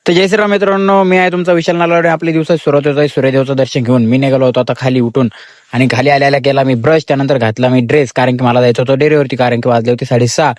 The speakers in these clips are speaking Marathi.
तर जय श्रीराम मित्रांनो, मी आहे तुमचा विशाल नालावडे. आपल्या दिवसात सुरुवात होत आहे सूर्यदेवचं दर्शन घेऊन. मी निघालो होतो आता खाली उठून आणि खाली आल्याला केला मी ब्रश, त्यानंतर घातला मी ड्रेस, कारण की मला जायचं होतं डेअरीवरती, कारण की वाजले होते 6:30.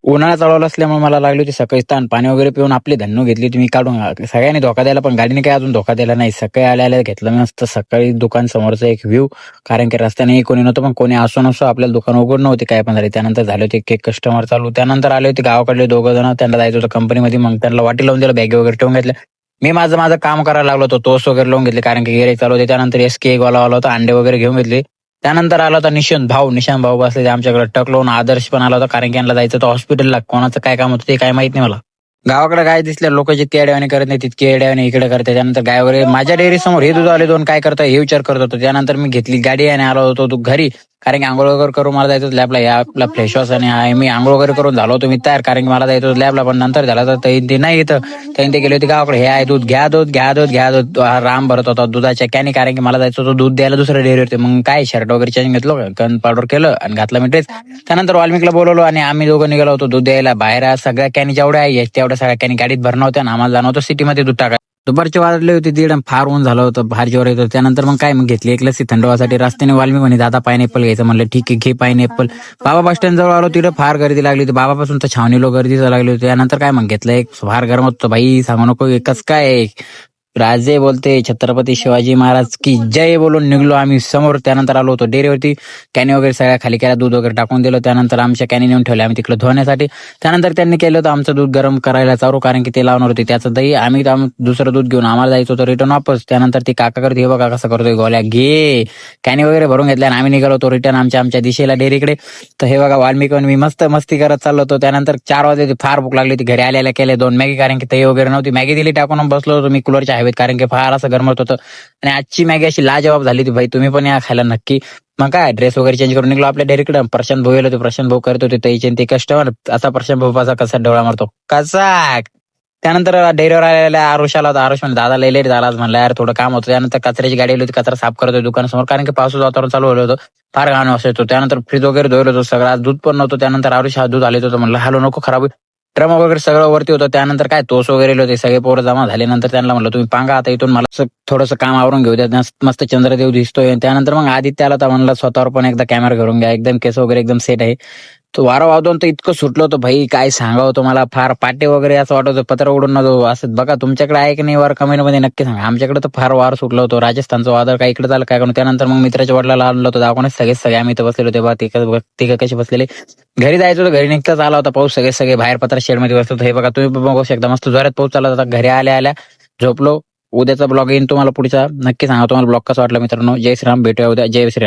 उन्हाळा चालवला असल्यामुळे मला लागली होती सकाळी ताण. पाणी वगैरे पिऊन आपली धन्नो घेतली तुम्ही काढून. सगळ्यांनी धोका द्यायला, पण गाडीने काय अजून धोका दिला नाही. सकाळी आल्याला घेतलं मी मस्त सकाळी दुकान समोरचा एक व्ह्यू, कारण की रस्त्याने कोणी नव्हतं, पण कोणी असो नसो आपल्याला दुकान उघड नव्हते काय पण झाले. त्यानंतर झाले होते एक कस्टमर चालू. त्यानंतर आले होते गावाकडले 2 जण, त्यांना जायचं होतं कंपनीमध्ये. मग त्यांना वाटी लावून दिलं, बॅगे वगैरे ठेवून घेतल्या. मी माझं माझं काम करायला लागलो होतो, टोस्ट वगैरे लावून घेतले, कारण की गिऱ्हाईक चालू होते. त्यानंतर एसके एक वाला होता, अंडे वगैरे घेऊन घेतले. त्यानंतर आला होता निशांत भाऊ बसले आमच्याकडे टक लावून. आदर्श पण आला होता, कारण की यांना जायचं होतं हॉस्पिटलला. कोणाचं काय काम होतं ते काय माहित नाही मला. गावाकडे गाय दिसल्या लोक जितके अड्यावाने करत नाही तितके अड्यावाने इकडे करते. त्यानंतर गाय वगैरे माझ्या डेअरी समोर हे दूध आले 2 काय करताय हे विचार करत होतो. त्यानंतर मी घेतली गाडी आणि आलो होतो घरी, कारण की आंघोळ वगैरे करून मला जायचं लॅबला. या आपला फ्रेश वॉश आणि मी आंघोळ वगैरे करून झालो होतो मी तयार, कारण की मला जायचं होतं लॅबला. पण नंतर झाला तर ते नाही येतं. त्यांनी ते गेले होते गावाकडे. हे आहे दूध घ्या, दूध घ्या, दूध घ्या, दूध. राम भरत होता दुधाच्या कॅनी, कारण की मला जायचं होतं दूध द्यायला दुसऱ्या डेअरीवरती. मग काय शर्ट वगैरे चेंज घेतलं, गन पावडर केलं आणि घातला मी ड्रेस. त्यानंतर वाल्मिकला बोलवलो आणि आम्ही दोघं निघालो होतो दूध द्यायला. बाहेर सगळ्या कॅनी जेवढ्या आहे तेवढ्या सगळ्या कॅनी गाडीत भरणं होत्या आणि आम्हाला जाणं होतं सिटीमध्ये दूध टाका. दुपारचे वाजले होते 1:30, फार ऊन झालं होतं, फार जोर येतो. त्यानंतर मग काय, मग घेतली एक लस्सी थंडवासाठी. रस्त्याने वाल्मी म्हणे दादा पायनॅपल घ्यायचं, म्हणलं ठीक आहे घे पायनॅपल. बाबा बस स्टँड जवळ आलो, तिथं फार गर्दी लागली होती. बाबापासून तर छावणीलो गर्दी लागली होती. त्यानंतर काय मग घेतलं एक, फार गरम होतं भाई, सांगू नको. एकच काय राजे बोलते छत्रपती शिवाजी महाराज की जय बोलून निघलो आम्ही समोर. त्यानंतर आलो होतो डेअरीवरती. कॅनी वगैरे सगळ्या खाली केल्या, दूध वगैरे टाकून दिलं. त्यानंतर आमच्या कॅनी नेऊन ठेवल्या आम्ही तिकडे धुण्यासाठी. त्यानंतर त्यांनी केलं होतं आमचं दूध गरम करायला चालू, कारण की ते लावणार होते त्याचं दही. आम्ही दुसरं दूध घेऊन आम्हाला जायचं होतं रिटर्न वापस. त्यानंतर ती काका करते, हे बघा कसं करतोय गोल्या, घे. कॅनी वगैरे भरून घेतल्या आणि आम्ही निघालो होतो रिटर्न आमच्या दिशेला डेअरीकडे. तर हे बघा वाल्मिक मी मस्त मस्ती करत चाललो होतो. त्यानंतर 4 वाजले, फार भूक लागली होती. घरी आल्याला केले 2 मॅगी, कारण की दही वगैरे नव्हती. मॅगी दिली टाकून बसलो होतो मी कूलरच्या हवेत, कारण की फार असं गरमत होतं. आणि आजची मॅगी अशी लाजवाब झाली होती भाई, तुम्ही पण या खायला नक्की. मग काय ड्रेस वगैरे चेंज करून निघलो आपल्या डेअरीकडे. प्रशांत भाऊ येलो होते, प्रशांत भाऊ करत होते तैचे ते कस्टमर. असा प्रशांत भाऊचा कसा डोळा मारतो कसा. त्यानंतर डेअरीवर आलेल्या आरुष आला होता. आरुष म्हणजे दादा लय लेट झाला म्हणलं यार थोडं काम होतं. त्यानंतर कचऱ्याची गाडी आली होती, कचरा साफ करत होती दुकानासमोर, कारण की पावसाचं वातावरण चालू होलं होतं, फार घाण असायचो. त्यानंतर फ्रीज वगैरे धुवलं होतं सगळं, आज दूध पण नव्हतं. त्यानंतर आरुष हा दूध आले होतं, म्हणलं हॅलो नको खराब, ड्रम वगैरे सगळं वरती होतं. त्यानंतर काय तोस वगैरे होते, सगळे पोरं जमा झाल्यानंतर त्यांना म्हणलं तुम्ही पांगा आता इथून, मला थोडंसं काम आवरून घेऊ द्या. मस्त चंद्रदेव दिसतोय. त्यानंतर मग आदित्य आला तर म्हणलं स्वतःवर पण एकदा कॅमेरा घरून घ्या, एकदम केस वगैरे एकदम सेट आहे. तो वारा वादून तर इतकं सुटलं होतं भाई, काय सांगावं तुम्हाला. फार पाटे वगैरे असं वाटत होतं पत्र उडून न जाऊ असं. बघा तुमच्याकडे आहे की नाही वार कमेंटमध्ये नक्की सांगा. आमच्याकडे तर फार वार सुटलं होतं. राजस्थानचं वादळ काय इकडे झालं काय करून. त्यानंतर मग मित्राच्या वडिलाला आणलं होतं दाखवून, सगळे आम्ही इथं बसलेलो होते. बघा ते कसे बसलेले. घरी जायचं होतं, घरी निघताच आला होता पाऊस. सगळे बाहेर पत्रा शेडमध्ये बसलो होतो. हे बघा तुम्ही बघू शकता, मस्त जोरात पाऊस चालला होता. घरी आल्या झोपलो. उद्याचा ब्लॉग येईन तुम्हाला पुढचा. नक्की सांगा तुम्हाला ब्लॉग कसा वाटला मित्रांनो. जय श्रीराम, भेटूया उद्या. जय श्रीराम.